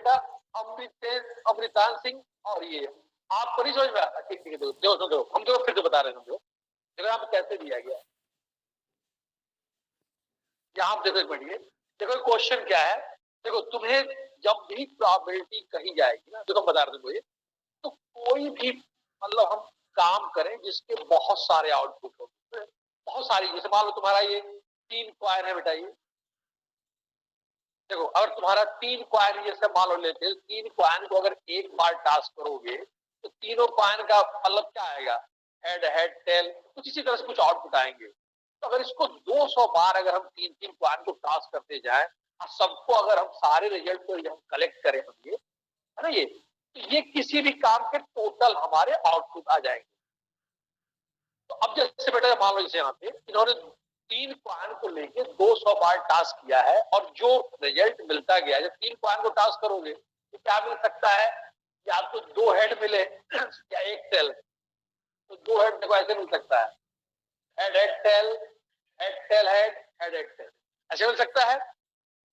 बेटा अमृतान सिंह और ये आपको नहीं समझ में आता? ठीक ठीक है, देखो हम तो फिर से बता रहे हैं, समझो देखो यहाँ पे कैसे दिया गया। यहाँ आप देखो एक मिनट, ये देखो क्वेश्चन क्या है। देखो तुम्हें जब भी प्रोबेबिलिटी कही जाएगी ना, देखो बता रहे थे मुझे, तो कोई भी मतलब हम काम करें जिसके बहुत सारे आउटपुट हो, बहुत सारी, जैसे मान लो तुम्हारा ये 3 क्वायर है बेटा, ये देखो अगर तुम्हारा 3 क्वायर जैसे मान लो लेते हैं, 3 क्वायर को अगर एक बार टास्क करोगे तो तीनों क्वायर का मतलब क्या आएगा, हेड हेड टेल, कुछ इसी तरह से कुछ आउटपुट आएंगे। तो अगर इसको 200 बार अगर हम 3 क्वायर को टास्क करते जाएं और सबको अगर हम सारे रिजल्ट को हम कलेक्ट करें, हम ये है ना, ये किसी भी काम के टोटल हमारे आउटपुट आ जाएंगे। तो अब जैसे बेटा मान लो जैसे यहाँ पे इन्होंने 3 क्वायर को लेके 200 बार टास्क किया है और जो रिजल्ट मिलता गया, जब 3 क्वायर को टास्क करोगे तो क्या मिल सकता है, या तो 2 हेड मिले या 1 टेल। तो 2 हेड देखो ऐसे मिल सकता है, head head tail, head tail head, head head tail, ऐसे मिल सकता है।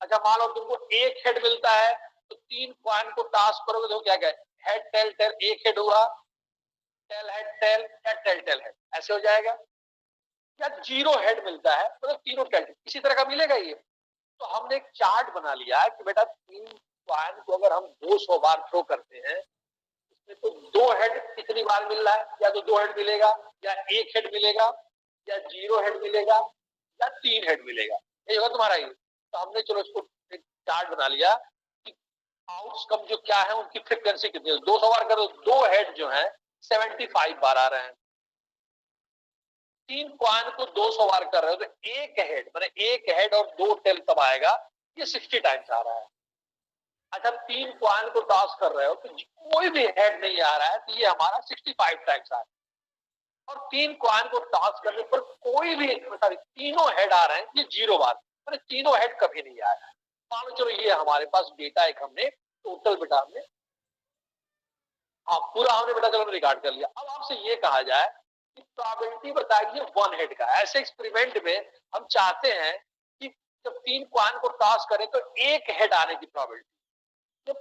अच्छा मान लो तुमको 1 हेड मिलता है, तो 3 क्वायर को टास्क करोगे तो क्या क्या, हेड टेल टेल, 1 हेड हुआ, टेल हेड टेल या टेल टेल हेड, ऐसे हो जाएगा। या 0 हेड मिलता है मतलब तीनों टेल, इसी तरह का मिलेगा ये। तो हमने एक चार्ट बना लिया है कि बेटा 3 क्वायर को अगर हम 200 बार थ्रो करते हैं, इसमें तो 2 हेड कितनी बार मिल रहा है, या तो 2 हेड मिलेगा, या 1 हेड मिलेगा, या 0 हेड मिलेगा, या 3 हेड मिलेगा, ये होगा तुम्हारा ये। तो हमने चलो इसको एक चार्ट बना लिया कि आउटकम जो क्या है, उनकी फ्रीक्वेंसी कितनी है। 200 बार करो, 2 हेड जो है 75 बार आ रहे हैं। 3 क्वायर को 200 बार कर रहे हो तो 1 हेड माने 1 हेड और 2 टेल कब आएगा, ये 60 टाइम्स आ रहा है। अच्छा 3 क्वायर को टास्क कर रहे हो तो कोई भी हेड नहीं आ रहा है, तो ये हमारा 65 टाइम्स आ रहा है। और 3 क्वायर को टास्क करने पर कोई भी तीनों हेड आ रहे हैं, ये 0 बार, माने तीनों हेड कभी नहीं आ रहा है। मान लो चलो ये हमारे पास डेटा एक हमने टोटल बेटा हमने पूरा हमने बेटा चलो रिकॉर्ड कर लिया। अब आपसे ये कहा जाए कि प्रोबेबिलिटी बताइए 1 हेड का। ऐसे एक्सपेरिमेंट में हम चाहते हैं कि जब 3 क्वायर को टास्क करें तो 1 हेड आने की प्रोबेबिलिटी। जब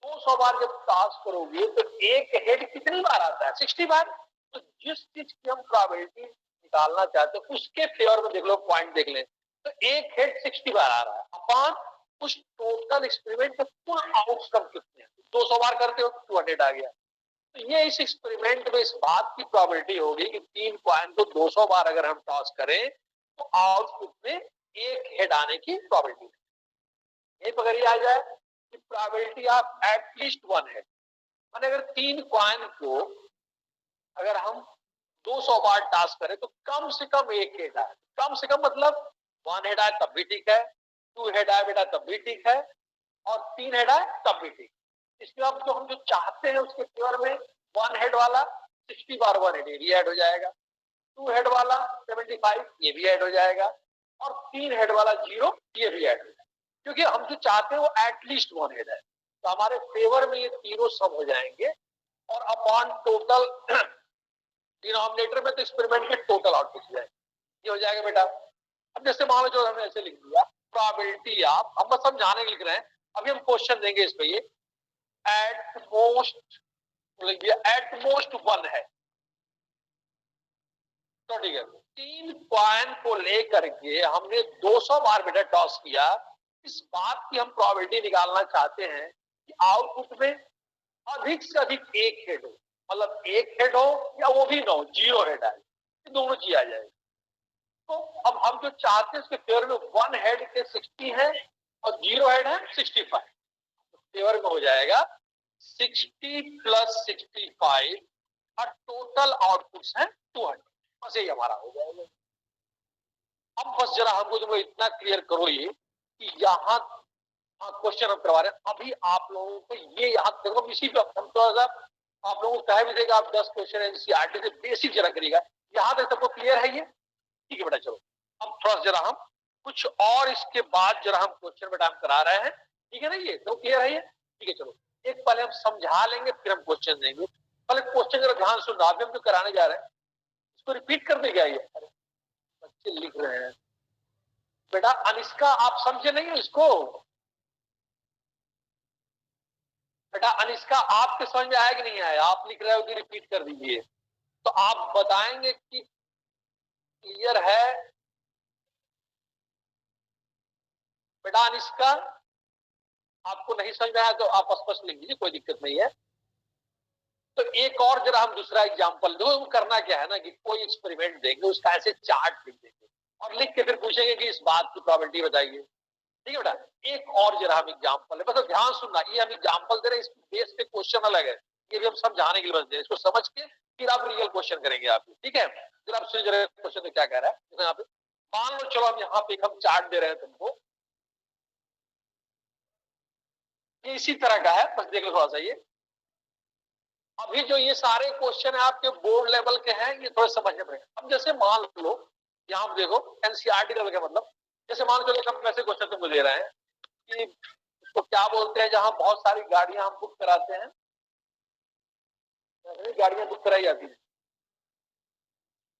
200 बार जब टास्क करोगे तो 1 हेड कितनी बार आता है, 60 बार। तो जिस चीज की हम प्रोबेबिलिटी निकालना चाहते हैं उसके फेवर में देख लो, पॉइंट देख लें, तो 1 हेड 60 बार आ रहा है अपॉन उस टोटल एक्सपेरिमेंट के कुल आउटकम कितने हैं। 200 बार करते हो तो 200 आ गया। तो ये इस एक्सपेरिमेंट में इस बात की प्रोबेबिलिटी होगी कि 3 क्वायर को 200 बार अगर हम टॉस करें तो आउटपुट में 1 हेड आने की प्रोबेबिलिटी है। ये अगर ये आ जाए कि प्रोबेबिलिटी ऑफ एटलीस्ट 1 हेड, माने अगर 3 क्वायर को अगर हम 200 बार टास्क करें तो कम से कम 1 हेड आए। कम से कम मतलब 1 हेड आए तब भी ठीक है, 2 हेड आए बेटा तब भी ठीक है, और 3 हेड आए तब भी ठीक। इसके बाद जो हम जो चाहते हैं उसके फेवर में 1 हेड वाला 60 बार 1 हेड, ये भी ऐड हो जाएगा। 2 हेड वाला 75, ये भी ऐड हो जाएगा। और 3 हेड वाला 0, ये भी ऐड हो जाएगा। क्योंकि हम जो चाहते हैं वो एटलीस्ट 1 हेड है, तो हमारे फेवर में ये तीनों सम हो जाएंगे और अपॉन टोटल डिनोमिनेटर में तो एक्सपेरिमेंट के टोटल आउटपुट हो जाएगा, ये हो जाएगा बेटा। अब जैसे मान लो जो हमने ऐसे लिख दिया प्रोबेबिलिटी ऑफ, हम बस समझाने के लिख रहे हैं, अभी हम क्वेश्चन देंगे इस पे, ये एट मोस्ट लिख दिया, एट मोस्ट 1 है। तो ठीक है, 3 क्वायर को लेकर के हमने 200 बार बेटा टॉस किया। इस बात की हम प्रोबेबिलिटी निकालना चाहते हैं कि आउटपुट में अधिक से अधिक 1 हेड हो, मतलब 1 हेड हो या वो भी ना हो, 0 हेड आए, दोनों चीज आ जाएगी। तो अब हम जो चाहते हैं उसके फेवर में 1 हेड के 60 है और 0 हेड है 65, फेवर में हो जाएगा 60 प्लस 65 और टोटल आउटपुट्स है 200, बस यही हमारा हो जाएगा। अब बस जरा हमको तुम इतना क्लियर करो ये कि यहाँ क्वेश्चन हम करवा रहे हैं अभी आप लोगों को, ये यहाँ देखो इसी पे हम थोड़ा सा आप लोगों को कह भी देगा, आप 10 क्वेश्चन एनसीईआरटी से बेसिक जरा करिएगा। यहाँ तक सबको क्लियर है ये, ठीक है बेटा। चलो अब थोड़ा जरा हम कुछ और इसके बाद जरा हम क्वेश्चन बेटा हम करा रहे हैं, ठीक है ना, ये तो क्लियर है ये, ठीक है। चलो एक पहले हम समझा लेंगे फिर हम क्वेश्चन देंगे। पहले क्वेश्चन जरा ध्यान सुनना, अभी हम जो कराने जा रहे हैं इसको रिपीट कर देगा ये, बच्चे लिख रहे हैं बेटा। अनिष्का आप समझे नहीं हो इसको, बेटा अनिष्का आपके समझ में आया कि नहीं आया? आप लिख रहे हो कि रिपीट कर दीजिए, तो आप बताएंगे कि क्लियर है? बेटा अनिष्का आपको नहीं समझ में आया तो आप स्पष्ट लिख दीजिए, कोई दिक्कत नहीं है। तो एक और जरा हम दूसरा एग्जांपल दो। करना क्या है ना कि कोई एक्सपेरिमेंट देंगे, उसका ऐसे चार्ट लिख देंगे और लिख के फिर पूछेंगे कि इस बात की प्रोबेबिलिटी बताइए। ठीक है बेटा, एक और जरा हम एग्जांपल है, मतलब ध्यान सुनना, ये हम एग्जांपल दे रहे हैं, इस बेस पे क्वेश्चन अलग है, ये भी हम समझाने के लिए बस दे रहे हैं। इसको समझ के फिर आप रियल क्वेश्चन करेंगे आप। ठीक है, फिर आप सुन रहे क्वेश्चन में क्या कह रहा है यहाँ पे। मान लो चलो हम यहाँ पे हम चार्ट दे रहे हैं तुमको, ये इसी तरह का है, बस देख लो थोड़ा सा। ये अभी जो ये सारे क्वेश्चन है आपके बोर्ड लेवल के हैं, ये थोड़े समझने पड़ेगा। अब जैसे मान लो यहाँ पे देखो एनसीईआरटी लेवल का, मतलब जैसे मान लो हम ऐसे क्वेश्चन तुमको दे रहे हैं कि उसको क्या बोलते हैं जहां बहुत सारी गाड़ियां हम बुक कराते हैं, गाड़ियां बुक कराई जाती है।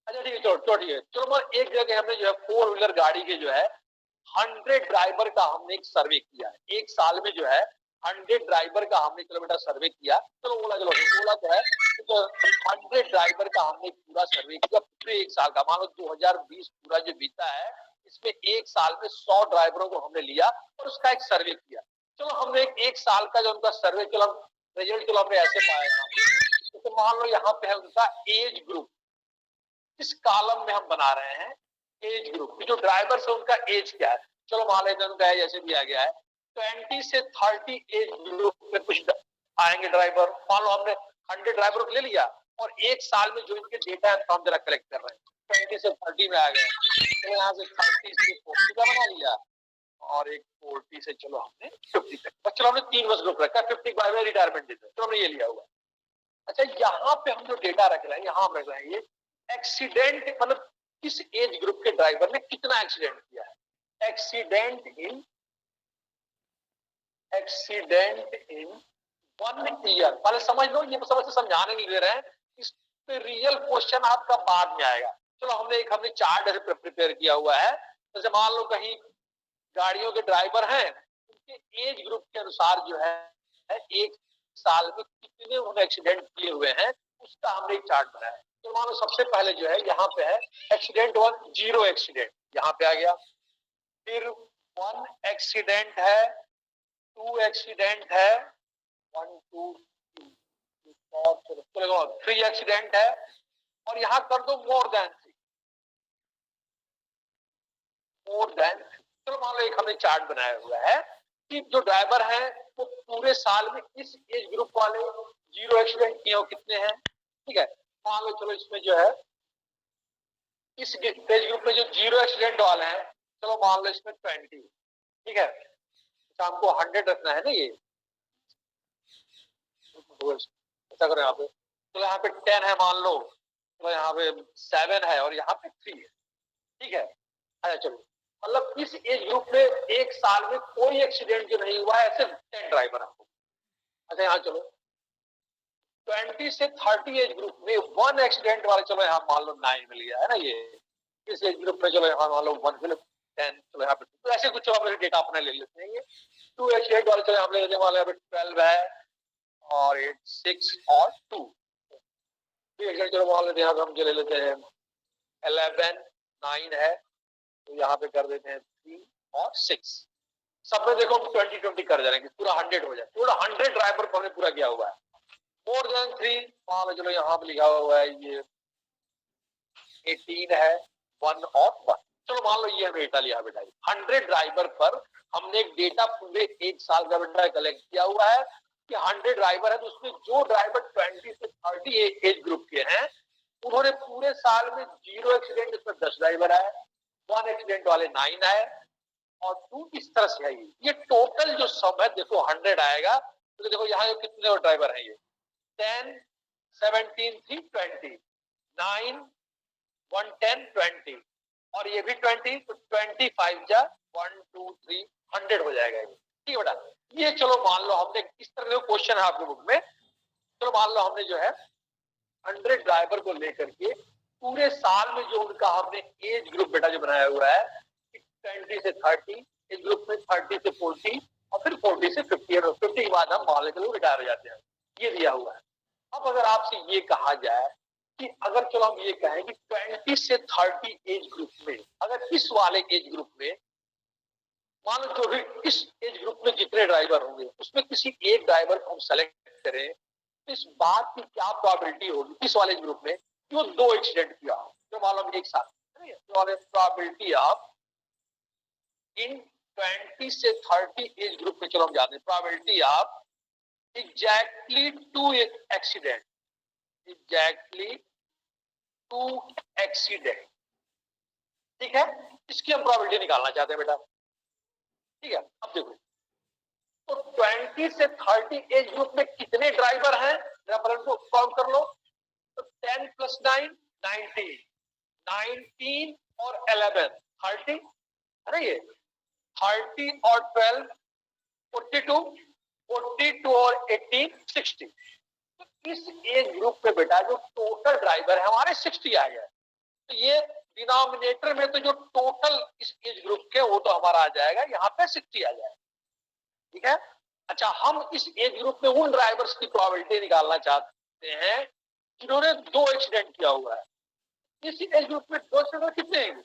अच्छा ठीक है, चलो ठीक है, चलो एक जगह हमने जो है 4 व्हीलर गाड़ी के जो है 100 ड्राइवर का हमने एक सर्वे किया है। एक साल में जो है 100 ड्राइवर का हमने चलो बेटा सर्वे किया। चलो ओला, चलो ओला तो है, तो 100 ड्राइवर का हमने पूरा सर्वे किया पूरे एक साल का। मान लो 2020 पूरा जो बीता है, इसमें एक साल में 100 ड्राइवरों को हमने लिया और उसका एक सर्वे किया। चलो हमने एक साल का जो उनका सर्वे, चलो रिजल्ट चलो हमने ऐसे पाया यहाँ पे। तो मान लो यहाँ पे है उनका एज ग्रुप, इस कॉलम में हम बना रहे हैं एज ग्रुप, जो ड्राइवर से उनका एज क्या है। चलो मान लेते हैं उनका एज ऐसे दिया गया है 20 से 30 एज ग्रुप में कुछ आएंगे ड्राइवर। मान लो हमने 100 ड्राइवर को ले लिया और एक साल में जो इनके डेटा है हम जरा कलेक्ट कर रहे हैं। 20 से 30 में आ गए, तो यहाँ से 30 से 40 का बना लिया और एक 40 से चलो हमने 50 तक। चलो हमने 3 वर्ष ग्रुप रखा, 50 के बाद में रिटायरमेंट देते हैं, तो हमने ये लिया हुआ। अच्छा यहाँ पे हम जो डेटा रख रहे हैं, यहाँ हम रख रहे हैं ये एक्सीडेंट, मतलब किस एज ग्रुप के ड्राइवर ने कितना एक्सीडेंट किया है। एक्सीडेंट इन 1 ईयर, पहले समझ लो, ये समझ से समझाने नहीं दे रहे हैं, इस पे रियल क्वेश्चन आपका बाद में आएगा। चलो हमने चार्ट प्रिपेयर किया हुआ है। जैसे मान लो कहीं गाड़ियों के ड्राइवर हैं, उनके एज ग्रुप के अनुसार जो है एक साल में कितने उन्होंने एक्सीडेंट किए हुए हैं, उसका हमने एक चार्ट बनाया है। तो मान लो सबसे पहले जो है यहाँ पे है एक्सीडेंट 1, 0 एक्सीडेंट, यहाँ पे आ गया। फिर 1 एक्सीडेंट है, 2 एक्सीडेंट है, 1 2 3 एक्सीडेंट है, और यहाँ कर दो मोर देन 3, मोर देन। चलो मान लो एक हमने चार्ट बनाया हुआ है कि जो ड्राइवर है वो पूरे साल में इस एज ग्रुप वाले 0 एक्सीडेंट किए हो कितने हैं। ठीक है, मान लो चलो इसमें जो है इस एज ग्रुप में जो 0 एक्सीडेंट वाले हैं, चलो मान लो इसमें 20। ठीक है, तो हमको 100 रखना है ना, ये ऐसा करो यहाँ पे। चलो यहाँ पे 10 है मान लो, तो यहाँ पे 7 है और यहाँ पे 3 है। ठीक है, अच्छा चलो, मतलब इस एज ग्रुप में एक साल में कोई एक्सीडेंट जो नहीं हुआ है, ऐसे 10 ड्राइवर आपको। अच्छा यहाँ चलो 20 से 30 एज ग्रुप में 1 एक्सीडेंट वाले, चलो यहाँ मान लो 9 मिल गया है ना ये। इस एज ग्रुप में चलो यहाँ मान लो 1 मिल 10, चलो यहाँ पे तो ऐसे कुछ चलो डेटा अपने ले लेते हैं। ये 2 एक्सीडेंट वाले चलो हम ले लेते हैं, मान लो 12 है और 8 6 और 2। चलो मान लेते हैं हम जो ले लेते हैं 11 9 है, तो यहाँ पे कर देते हैं 3 और 6। सब में देखो हम 20 कर जाएंगे, पूरा 100 हो जाए, पूरा 100 ड्राइवर पर हमने पूरा किया हुआ है। मोर देन 3 मान लो चलो यहाँ पे लिखा हुआ है ये 18 है, 1 और 1। चलो मान लो ये हमने डेटा लिया बेटा, 100 ड्राइवर पर हमने एक डेटा पूरे एक साल का बेटा कलेक्ट किया हुआ है कि 100 ड्राइवर है, तो उसमें जो ड्राइवर 20 से 30 एज ग्रुप के हैं उन्होंने पूरे साल में 0 एक्सीडेंट, इसमें 10 ड्राइवर है, 1 एक्सीडेंट वाले 9 है और 2 इस तरह से है। ये टोटल जो सम है देखो 100 आएगा। तो देखो यहाँ कितने ड्राइवर हैं, ये 10 17 3 20 9 1 10 20 और ये भी 20, तो 25 जा 1 2 3 100 हो जाएगा ये। ठीक है बेटा, ये चलो मान लो हमने इस तरह का क्वेश्चन है आपके बुक में। चलो मान लो हमने जो है 100 ड्राइवर को लेकर के पूरे साल में जो उनका हमने एज ग्रुप बेटा जो बनाया हुआ है 20 से 30 एज ग्रुप में, 30 से 40 और फिर 40 से 50 और 50 के बाद हम मान लेते लोग रिटायर हो जाते हैं। ये दिया हुआ है। अब अगर आपसे ये कहा जाए कि अगर चलो हम ये कहें कि 20 से 30 एज ग्रुप में, अगर इस वाले एज ग्रुप में मान लो जो भी इस एज ग्रुप में जितने ड्राइवर होंगे उसमें किसी एक ड्राइवर को हम सेलेक्ट करें, तो इस बात की क्या प्रोबेबिलिटी होगी इस वाले एज ग्रुप में कि वो 2 एक्सीडेंट किया हो, जो मान लो एक साथ प्रोबेबिलिटी ऑफ इन 20 से 30 एज ग्रुप में, चलो हम जाते हैं probability of exactly 2 accident, exactly 2 accident. ठीक है, इसकी हम प्रोबेबिलिटी निकालना चाहते हैं बेटा। ठीक है, अब देखो तो 20 से 30 एज ग्रुप में कितने ड्राइवर हैं, रेफरेंस को काउंट कर लो। तो 10 + 9 19, 19 और 11 30, अरे ये 30 और 12 42, 42 और 18 60। तो इस एज ग्रुप में बेटा जो टोटल ड्राइवर है हमारे 60 आ गए। तो ये डिनोमिनेटर में तो जो टोटल इस एज ग्रुप के वो तो हमारा आ जाएगा, यहाँ पे 60 आ जाएगा। ठीक है, अच्छा हम इस एज ग्रुप में उन ड्राइवर्स की प्रोबेबिलिटी निकालना चाहते हैं जिन्होंने 2 एक्सीडेंट किया हुआ है। इस एज ग्रुप में 2 एक्सीडेंट कितने हैं,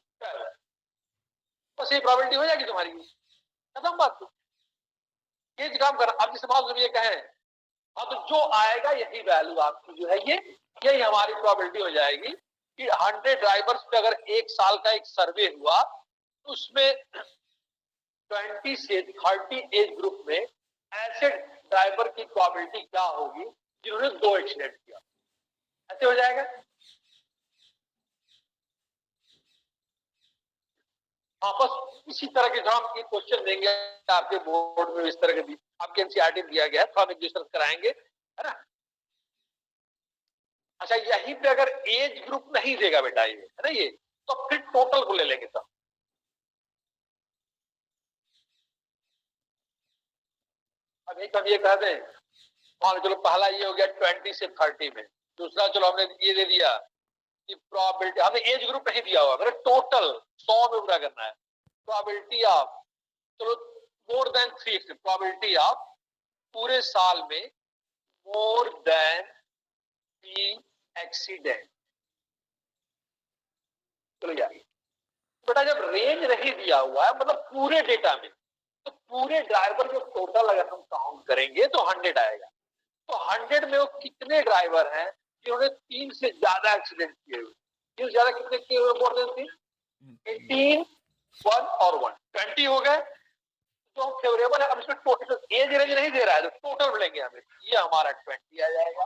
बस ये प्रोबेबिलिटी हो जाएगी तुम्हारी, खत्म बात। तो ये काम कर, अब जिस बात ये कहें अब जो आएगा यही वैल्यू आपकी जो है यही हमारी प्रोबेबिलिटी हो जाएगी कि 100 ड्राइवर्स पे अगर एक साल का एक सर्वे हुआ तो उसमें 20 से 30 एज ग्रुप में ऐसे ड्राइवर की प्रोबेबिलिटी क्या होगी जिन्होंने 2 एक्सीडेंट किया, ऐसे हो जाएगा। हाँ, बस इसी तरह के जो हम एक क्वेश्चन देंगे आपके बोर्ड में, इस तरह के आपके एनसीईआरटी दिया गया है तो हम एक दूसरे कराएंगे, है ना। अच्छा, यहीं पे अगर एज ग्रुप नहीं देगा बेटा ये, है ना, ये तो फिर टोटल को ले लेंगे तब। अब एक हम ये कह दें, मान चलो पहला ये हो गया 20 से 30 में, दूसरा चलो हमने ये दे दिया कि प्रोबेबिलिटी, हमें एज ग्रुप नहीं दिया हुआ, अगर टोटल 100 में पूरा करना है, प्रोबेबिलिटी ऑफ चलो मोर देन 3, प्रोबेबिलिटी ऑफ पूरे साल में मोर देन 3 एक्सीडेंट। चलो यार बेटा जब रेंज नहीं दिया हुआ है मतलब पूरे डेटा में, तो पूरे ड्राइवर जो टोटल अगर हम काउंट करेंगे तो 100 आएगा। तो 100 में वो कितने ड्राइवर हैं जिन्होंने 3 से ज्यादा एक्सीडेंट किए हुए, 3 से ज्यादा कितने किए हुए, मोर देन 3, 18, 1 और 1 20 हो गए। तो फेवरेबल है। अब इसमें टोटल एज रेंज नहीं दे रहा है तो टोटल लेंगे हमें, ये हमारा 20 आ जाएगा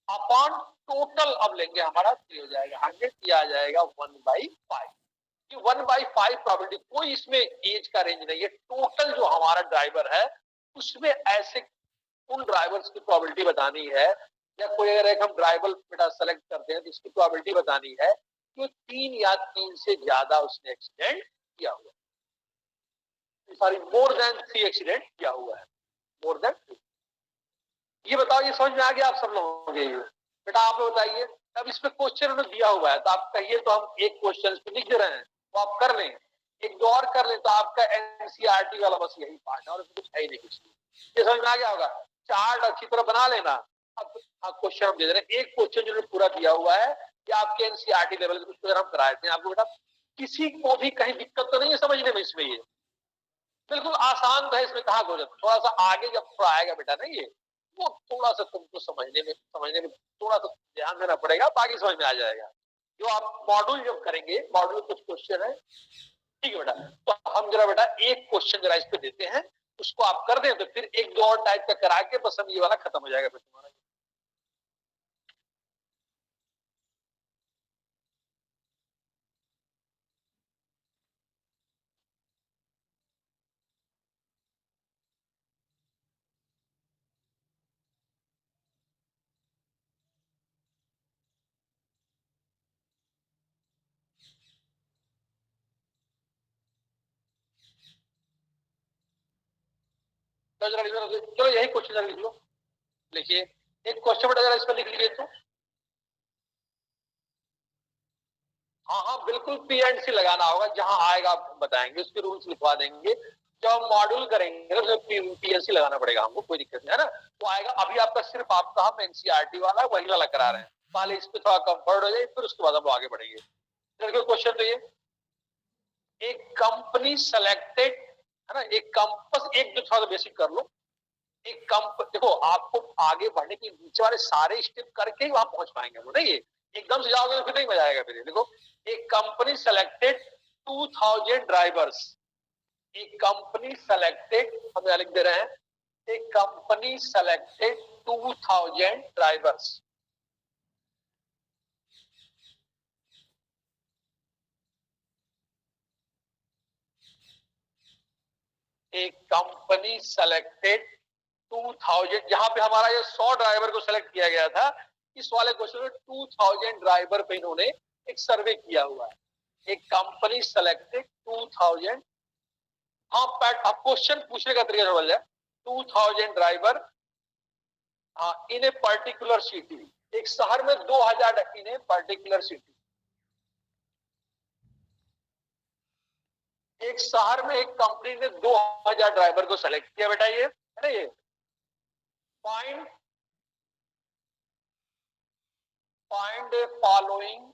अपॉन टोटल, अब लेंगे हमारा 3 हो जाएगा 100, ये आ जाएगा 1/5। ये 1/5 प्रोबेबिलिटी, कोई इसमें एज का रेंज नहीं है, टोटल जो हमारा ड्राइवर है उसमें ऐसे उन ड्राइवर्स की प्रोबेबिलिटी बतानी है, या कोई अगर एक हम ड्राइवर बेटा सेलेक्ट करते हैं तो इसकी प्रोबेबिलिटी बतानी है कि 3 या 3 से ज्यादा उसने एक्सीडेंट किया हुआ है, सॉरी मोर देन 3 एक्सीडेंट किया हुआ है, मोर देन 3। ये बताओ, ये समझ में आ गया आप सब लोगों के? बेटा आप बताइए, अब इसमें क्वेश्चन उन्होंने दिया हुआ है तो आप कहिए तो हम एक क्वेश्चन पे लिख दे रहे हैं, वो आप कर लें, एक दो और कर लें तो आपका एनसीईआरटी वाला बस यही पार्ट है और कुछ है ही नहीं कुछ। ये समझ में आ गया होगा, चार्ट अच्छी तरह बना लेना। अब क्वेश्चन हम दे रहे हैं, एक क्वेश्चन जो पूरा दिया हुआ है कि आपके एनसीईआरटी लेवल के हम कराए थे आपको, बेटा किसी को भी कहीं दिक्कत तो नहीं है समझने में? इसमें ये बिल्कुल आसान है, इसमें कहा थोड़ा सा आगे जब थोड़ा आएगा बेटा ना ये, वो थोड़ा सा तुमको समझने में थोड़ा सा ध्यान देना पड़ेगा, बाकी समझ में आ जाएगा। जो आप मॉड्यूल जब करेंगे, मॉड्यूल कुछ क्वेश्चन है, ठीक है बेटा, तो हम जरा बेटा एक क्वेश्चन जरा इस पे देते हैं, उसको आप कर दें तो फिर एक दो और टाइप का करा के बस हम ये वाला खत्म हो जाएगा फिर तुम्हारा। चलो यही क्वेश्चन जरा लिख लो, लिखिए एक क्वेश्चन बेटा जरा इस पर लिख लीजिए तो। हाँ हाँ बिल्कुल पी एंड सी लगाना होगा, जहां आएगा आप बताएंगे, उसके रूल्स लिखवा देंगे। जब हम मॉड्यूल करेंगे तो पीएलसी लगाना पड़ेगा हमको, कोई दिक्कत नहीं है ना, तो आएगा। अभी आपका सिर्फ आपका हम एनसीईआरटी वाला वही वाला करा रहे हैं, पहले इस पे थोड़ा कंफर्ट हो जाए, फिर उसके बाद हम आगे बढ़ेंगे। देखो क्वेश्चन तो ये, एक कंपनी सेलेक्टेड, है ना, एक कंपस, एक जो थोड़ा बेसिक कर लो, एक देखो आपको आगे बढ़ने के नीचे वाले सारे स्टेप करके ही वहां पहुंच पाएंगे, वो नहीं एकदम से जाओगे तो फिर नहीं मजा आएगा। फिर देखो, एक कंपनी सेलेक्टेड 2000 ड्राइवर्स, एक कंपनी सेलेक्टेड, हम यहाँ लिख दे रहे हैं, एक कंपनी सेलेक्टेड 2000 ड्राइवर्स। एक कंपनी सेलेक्टेड 2000, जहां पे हमारा ये 100 ड्राइवर को सेलेक्ट किया गया था, इस वाले क्वेश्चन में 2000 ड्राइवर पे इन्होंने एक सर्वे किया हुआ है। एक कंपनी सेलेक्टेड 2000, हाँ क्वेश्चन पूछने का तरीका समझ जाए, 2000 driver in a particular city, एक शहर में 2000 इन ए पर्टिकुलर सिटी, एक शहर में एक कंपनी ने 2000 ड्राइवर को सेलेक्ट किया बेटा, ये है ना, ये find A following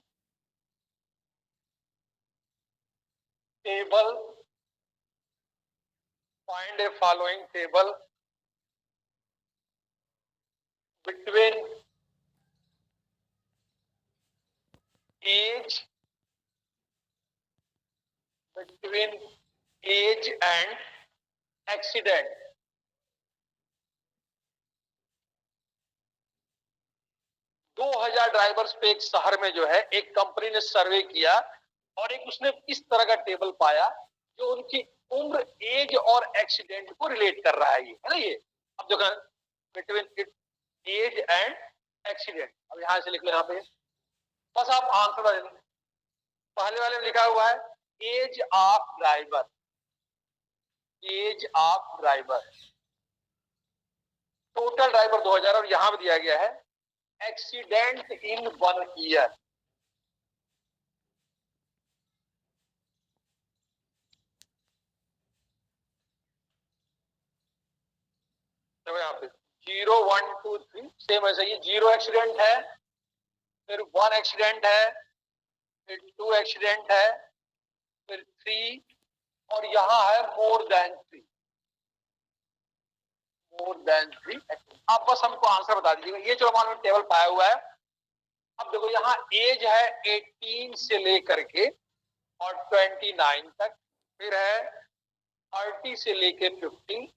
table, find a following table between age and accident। दो 2000 ड्राइवर्स पे एक शहर में जो है एक कंपनी ने सर्वे किया, और एक उसने इस तरह का टेबल पाया जो उनकी उम्र, एज और एक्सीडेंट को रिलेट कर रहा है, ये है ना, ये अब देखो बिटवीन एज एंड एक्सीडेंट। अब यहां से लिख लो, यहाँ पे बस आप आंसर दे देंगे। पहले वाले में लिखा हुआ है age of driver, age of driver, total driver 2000, और यहां पे दिया गया है एक्सीडेंट इन 1 ईयर। देखो यहाँ पे 0 1 2 3 सेम ऐसे ही, 0 एक्सीडेंट है, फिर 1 एक्सीडेंट है, फिर 2 एक्सीडेंट है, फिर 3, और यहाँ है मोर देन 3, मोर देन 3। आप बस हमको आंसर बता दीजिएगा, ये जो हमारे टेबल पाया हुआ है। अब देखो यहाँ एज है 18 से लेकर के और 29 तक, फिर है 30 से लेकर 50,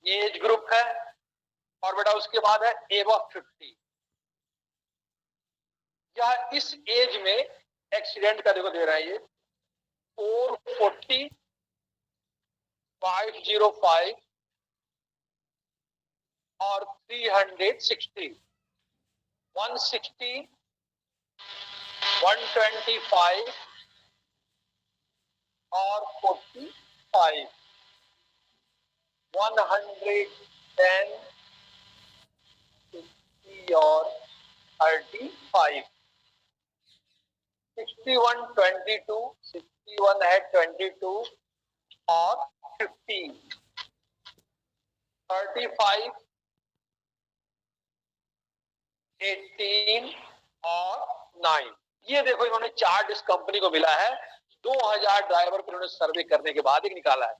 ये एज ग्रुप है, और बेटा उसके बाद है एबव 50। यह इस एज में एक्सीडेंट का देखो दे रहा है ये 440, 505 और 360, 160, 125 और 45, 110, 60 और 35, 61, 22, 61 है 22 और 15, 35, 18 और 9। ये देखो इन्होंने चार्ट इस कंपनी को मिला है, 2000 ड्राइवर को इन्होंने सर्वे करने के बाद एक निकाला है।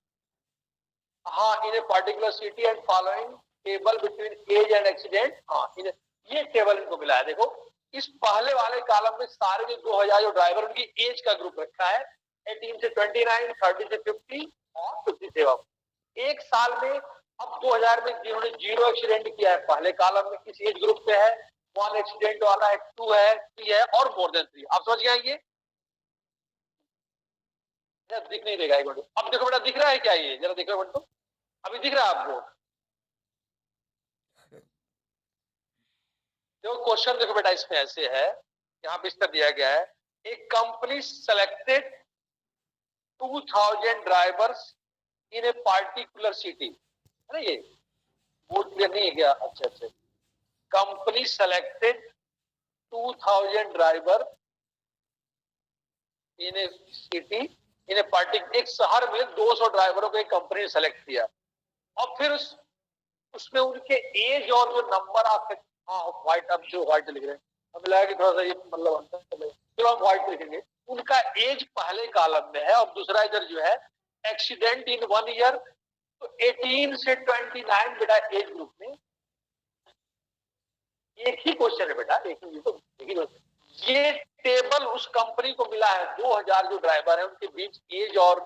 हाँ, in a particular city and following table between age and accident, हाँ ये टेबल इनको मिला है। देखो इस पहले वाले कॉलम में सारे जो 2000 जो ड्राइवर उनकी एज का ग्रुप रखा है, 18 से 29, 30 से 50 और 57। एक साल में अब 2000 में जिन्होंने 0 एक्सीडेंट किया है पहले कॉलम में इस एज ग्रुप पे है, 1 एक्सीडेंट वाला है, 2 है, 3 है और मोर देन 3। आप समझ गए? ये दिख नहीं देगा एक मिनट। अब देखो बेटा दिख रहा है क्या? ये जरा देखो बेटा, अभी दिख रहा है आपको? देखो क्वेश्चन देखो बेटा इसमें ऐसे है, यहाँ पे इस तरह दिया गया है, एक company selected 2000 drivers in a particular city, है ना, ये बोर्ड क्लियर नहीं है क्या? अच्छा अच्छा, कंपनी सेलेक्टेड 2000 ड्राइवर इन ए सिटी इन्हें पार्टी एक शहर में 200 ड्राइवरों को एक कंपनी ने सेलेक्ट किया और फिर उसमें उनके एज और जो नंबर ऑफ, हाँ व्हाइट, अब जो व्हाइट लिख रहे हैं हमें लगा कि थोड़ा सा ये मतलब अंतर चले, चलो हम व्हाइट लिखेंगे। उनका एज पहले कॉलम में है और दूसरा इधर जो है एक्सीडेंट इन 1 ईयर, तो 18 से 29 बेटा एज ग्रुप में एक ही क्वेश्चन है बेटा, एक ही तो एक ही। ये टेबल उस कंपनी को मिला है, 2000 जो ड्राइवर है उनके बीच एज और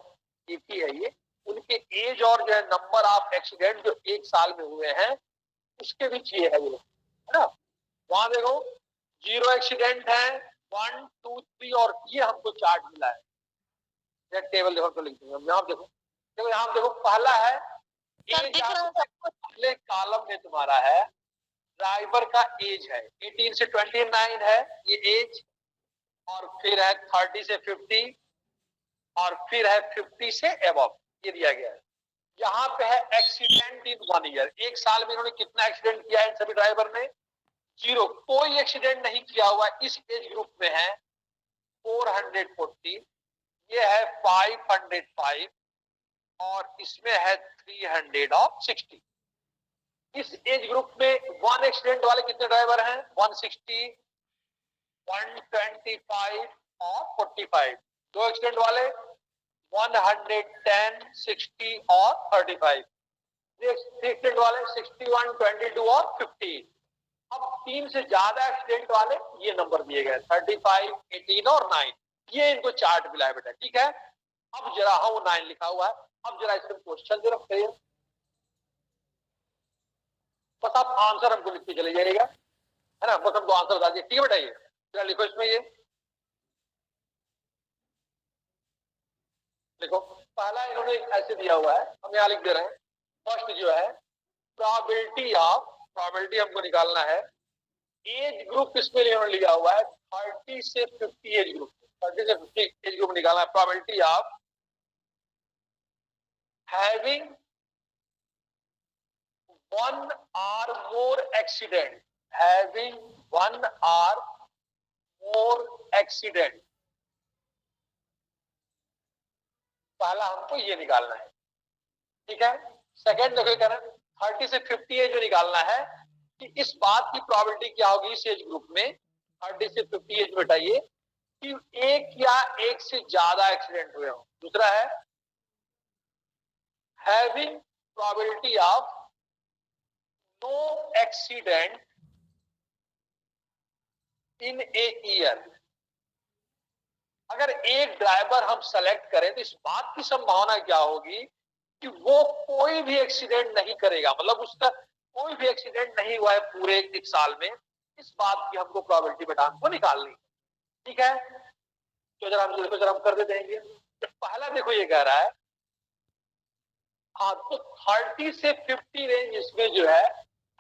एक ही है ये, उनके एज और जो है नंबर ऑफ एक्सीडेंट जो एक साल में हुए हैं उसके बीच ये है ना। वहां देखो 0 एक्सीडेंट है, 1 2 3 और ये हमको चार्ट मिला है, टेबल देखो तो लिख दूंगा यहाँ देखो, देखो यहाँ देखो पहला है एज, पहले कॉलम में तुम्हारा है ड्राइवर का एज है 18 से 29 है ये एज, और फिर है 30 से 50 और फिर है 50 से अबव, ये दिया गया है। यहाँ पे है एक्सीडेंट इन 1 ईयर, एक साल में इन्होंने कितना एक्सीडेंट किया है सभी ड्राइवर ने, 0, कोई एक्सीडेंट नहीं किया हुआ इस एज ग्रुप में है 440, ये है 505 और इसमें है 360। इस एज ग्रुप में 1 एक्सीडेंट वाले कितने ड्राइवर हैं, 160, 125 और 45, 2 एक्सीडेंट वाले 110, 60 और 35, 3 एक्सीडेंट वाले 61, 22 और 15। अब 3 से ज्यादा एक्सीडेंट वाले ये नंबर दिए गए 35, 18 और 9, ये इनको चार्ट मिला है बेटा, ठीक है। अब जरा हाँ वो 9 लिखा हुआ है, अब जरा इसमें क्वेश्चन जरा करिए, बस आप आंसर हमको लिख के चले जाइएगा, है ना, बस हमको आंसर बता दीजिए, ठीक है बेटा। ये जरा लिखो इसमें, ये देखो पहला इन्होंने ऐसे दिया हुआ है, हम यहाँ लिख दे रहे हैं। फर्स्ट जो है प्रोबेबिलिटी ऑफ, प्रोबेबिलिटी हमको निकालना है, एज ग्रुप इसमें इन्होंने लिया हुआ है 30 से 50 एज ग्रुप, 30 से 50 एज ग्रुप निकालना है। Probability of having 1 or more accident, having 1 or more accident, पहला हमको ये निकालना है, ठीक है। सेकंड देखो कह रहे हैं 30 से 50 एज जो निकालना है कि इस बात की प्रोबेबिलिटी क्या होगी इस एज ग्रुप में 30 से 50 एज में बताइए कि एक या एक से ज्यादा एक्सीडेंट हुए हो। दूसरा है having probability of no accident in a year, अगर एक ड्राइवर हम सेलेक्ट करें तो इस बात की संभावना क्या होगी कि वो कोई भी एक्सीडेंट नहीं करेगा, मतलब उसका कोई भी एक्सीडेंट नहीं हुआ है पूरे एक साल में, इस बात की हमको प्रोबेबिलिटी बेटा हमको निकालनी, ठीक है। तो जरा हम कर देते हैं। तो पहला देखो ये कह रहा है, हाँ तो 30 से 50 रेंज इसमें जो है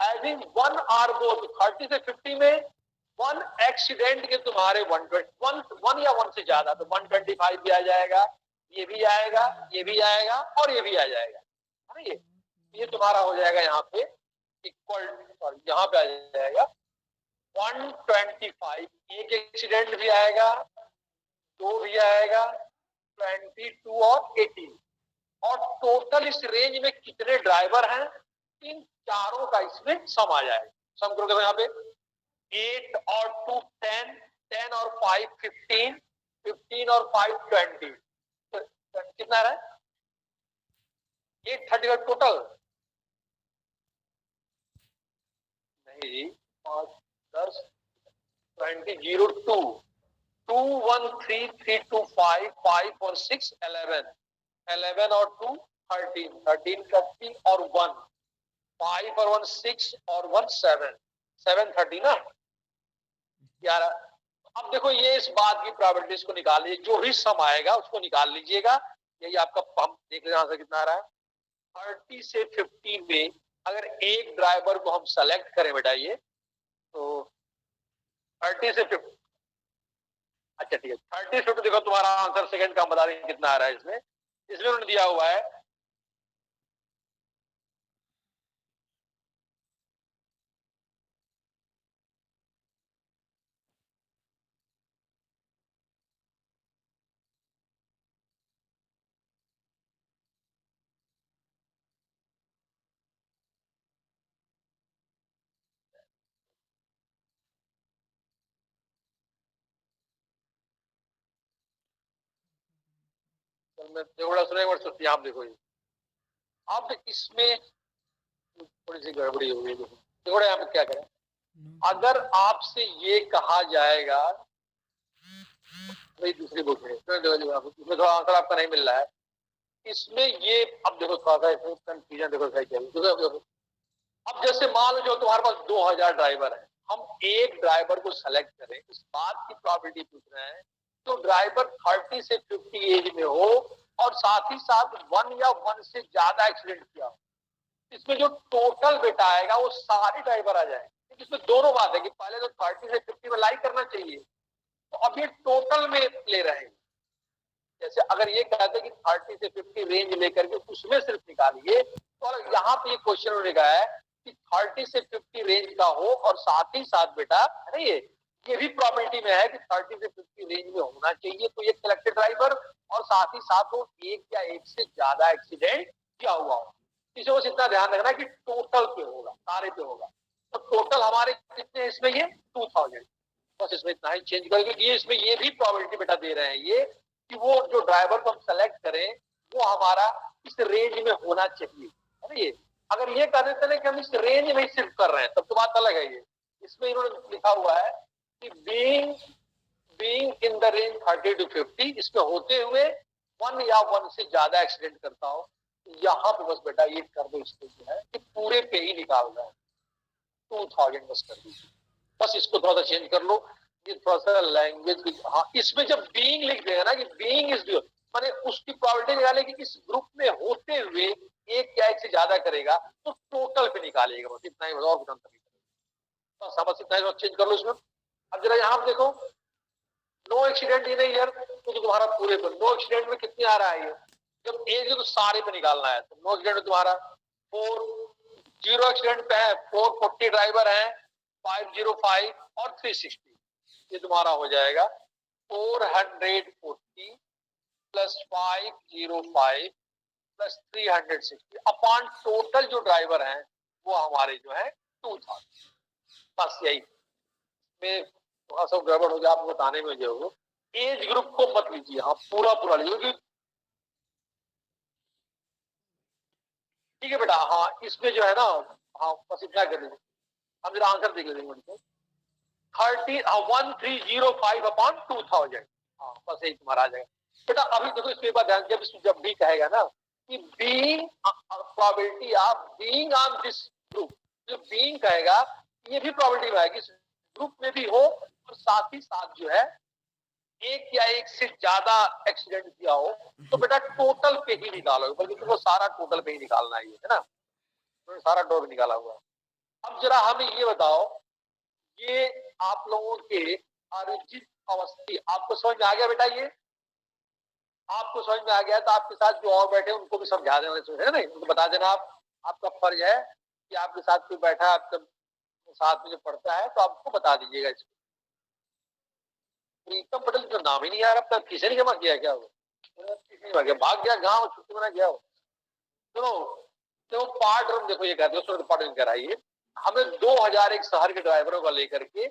हैविंग 1 or more, 30 से 50 में 1 एक्सीडेंट के तुम्हारे 1 या 1 से ज्यादा तो 125 भी आ जाएगा, ये भी आएगा, ये भी आएगा और ये भी आ जाएगा, है ना। ये तुम्हारा हो जाएगा यहाँ पे इक्वल, सॉरी यहाँ पे आ जाएगा 125, एक एक्सीडेंट भी आएगा, 2 भी आएगा, 22 और 18, और टोटल इस रेंज में कितने ड्राइवर हैं इन चारों का इसमें सम आ जाएगा। सम करोगे यहाँ पे 8 और 2 10, 10 और 5 15, 15 और 5 20, तो कितना रहा 830 का टोटल, नहीं 5 10 20 0 2 2 1 3 3 2 5 5 और 6 11, 11 और 2 13, 13 30 और 1 5 और 1 6 और 1 7, 730 ना 11। अब देखो ये इस बात की प्रोबेबिलिटीज को निकाल लीजिए, जो भी सम आएगा उसको निकाल लीजिएगा, यही आपका पंप देख रहे हैं कितना आ रहा है 30 से 50 में। अगर एक ड्राइवर को हम सेलेक्ट करें बेटा ये तो 30 से 50, अच्छा ठीक है 30 से 50, देखो तुम्हारा आंसर सेकंड का हम बता देंगे कितना आ रहा है इसमें, इसमें उन्होंने दिया हुआ है मैं देखो सुने एक बार सोचिए, आप देखो ये, अब इसमें थोड़ी सी गड़बड़ी हो गई। देखो यहाँ पे क्या करें, अगर आपसे ये कहा जाएगा, भाई दूसरी बुक है इसमें थोड़ा आंसर आपका नहीं मिल रहा है, इसमें ये अब देखो थोड़ा सा इसमें कंफ्यूजन देखो क्या देखो। अब जैसे मान लो जो तुम्हारे पास 2000 ड्राइवर है, हम एक ड्राइवर को सेलेक्ट करें, इस बात की प्रोबेबिलिटी पूछ रहे हैं तो ड्राइवर 30 से 50 एज में हो और साथ ही साथ 1 या 1 से ज्यादा एक्सीडेंट किया हो, इसमें जो टोटल बेटा आएगा वो सारे ड्राइवर आ जाएंगे। इसमें दोनों बात है कि पहले तो 30 से 50 में लाई करना चाहिए, तो अब ये टोटल में ले रहे हैं। जैसे अगर ये कहते हैं कि 30 से 50 रेंज लेकर के उसमें सिर्फ निकालिए, तो यहाँ पे ये क्वेश्चन होने का है कि 30 से 50 रेंज का हो और साथ ही साथ बेटा है ना, ये भी प्रॉबिलिटी में है कि 30 से 50 रेंज में होना चाहिए, तो ये कलेक्टेड ड्राइवर और साथ ही साथ वो एक या एक से ज्यादा एक्सीडेंट किया हुआ हो। इसे बस इतना ध्यान रखना कि टोटल पे होगा, सारे पे होगा। तो टोटल हमारे कितने इसमें ये 2000, बस इसमें इतना ही चेंज करके ये इसमें ये भी प्रोबेबिलिटी बेटा दे रहे हैं ये कि वो जो ड्राइवर को हम सेलेक्ट करें वो हमारा इस रेंज में होना चाहिए, है ना। ये अगर ये कह देते हैं कि हम इस रेंज में सिर्फ कर रहे हैं तब तो बात अलग है। ये इसमें इन्होंने लिखा हुआ है कि being in the range 30 to 50, इसमें होते हुए 1 या 1 से ज्यादा एक्सीडेंट करता हो, यहाँ पे बस बेटा ये कर दो, इसको जो है कि पूरे पे ही निकाल रहा है 2000 बस कर दीजिए। बस इसको थोड़ा सा चेंज कर लो, ये थोड़ा सा लैंग्वेज। हाँ, इसमें जब बीइंग लिख देगा ना कि बीइंग इज माने उसकी प्रोबेबिलिटी निकाले कि इस ग्रुप में होते हुए एक या एक से ज्यादा करेगा तो टोटल पे निकालेगा, बस इतना ही, और कुछ अंतर नहीं करेगा। बस बस इतना ही चेंज कर लो इसमें। अब जरा यहाँ देखो, नो एक्सीडेंट इन ईयर, तो तुम्हारा पूरे पर नो एक्सीडेंट में कितने आ रहा है ये, जब एज है तो सारे पे निकालना है, तो नो एक्सीडेंट में तुम्हारा 4, जीरो एक्सीडेंट पे है 440 ड्राइवर है, 505 और 360, ये तुम्हारा हो जाएगा 440 प्लस 505 प्लस 360 अपॉन टोटल जो ड्राइवर हैं वो हमारे जो है 2000। बस यही में थोड़ा सा गड़बड़ हो जाए आपको बताने में जो हो, एज ग्रुप को मत लीजिए, हाँ पूरा लीजिए। ठीक है बेटा, हाँ इसमें जो है ना, हाँ बस इतना कर लीजिए। हम जरा आंसर देख लेंगे उनको, 1305 अपॉन 2000, हाँ बस यही तुम्हारा आ जाएगा बेटा। अभी देखो इसके बाद ध्यान, जब भी कहेगा ना कि being probability of being on this group, जो बीइंग कहेगा ये भी प्रोबेबिलिटी में है कि ग्रुप में भी हो और साथ ही साथ जो है एक या एक से ज्यादा एक्सीडेंट किया हो, तो बेटा टोटल पे ही निकालो, बल्कि तुमको सारा टोटल पे ही निकालना है ना, तो सारा टोटल निकाला हुआ। अब जरा हमें ये बताओ, ये आप लोगों के अरिजित अवस्थी आपको समझ में आ गया बेटा? ये आपको समझ में आ गया तो आपके साथ जो और बैठे उनको भी समझा देना, है ना, उनको बता देना। आपका फर्ज है कि आपके साथ कोई बैठा है आपका साथ में जो पढ़ता है तो आपको बता दीजिएगा इसको। प्रीतम पटेल का नाम ही नहीं आ रहा, किसी ने जमा किया क्या? वो भाग गया गाँव, छुट्टी मना गया हो। तो पार्ट रूम देखो, ये कहते हैं पार्ट कराइए हमें 2001 शहर के ड्राइवरों का लेकर के,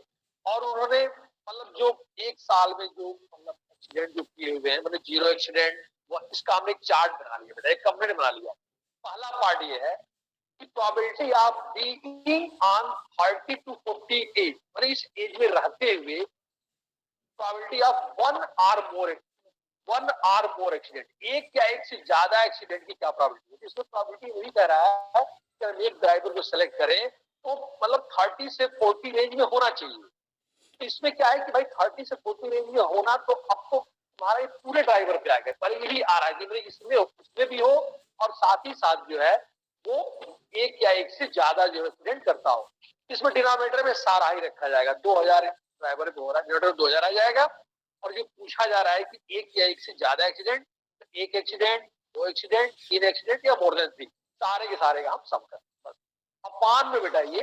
और उन्होंने मतलब जो एक साल में जो मतलब एक्सीडेंट जो किए हुए हैं, मतलब जीरो एक्सीडेंट, इसका हमने एक चार्ट बना लिया बेटा, एक कंप्लीट बना लिया। पहला पार्ट ये है कि probability of being on 30 to 40 age, मतलब इस एज में रहते हुए probability of one or more accident, एक या एक से ज्यादा एक्सीडेंट की क्या प्रोबेबिलिटी है? इसमें प्रोबेबिलिटी वही कह रहा है कि हम एक ड्राइवर को सेलेक्ट करें तो मतलब 30 से 40 रेंज में होना चाहिए। तो इसमें क्या है कि भाई 30 से 40 रेंज में होना, तो अब तो तुम्हारे पूरे ड्राइवर पे आ गए, पहले यही आ रहा है कि इसमें उसमें भी हो और साथ ही साथ जो है वो एक या एक से ज्यादा जो एक्सीडेंट करता हो। इसमें डिनोमिनेटर में सारा ही रखा जाएगा, 2000 ड्राइवर पे हो रहा है, डिनोमिनेटर 2000 आ जाएगा। और जो पूछा जा रहा है कि एक या एक से ज्यादा एक्सीडेंट, एक एक्सीडेंट, दो एक्सीडेंट, तीन एक्सीडेंट या मोर देन 3, सारे के सारे का हम सम कर बस अपान में बेटा ये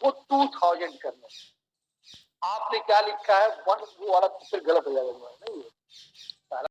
वो 2000 करना। आपने क्या लिखा है 1, वो वाला फिर गलत हो जाएगा नहीं,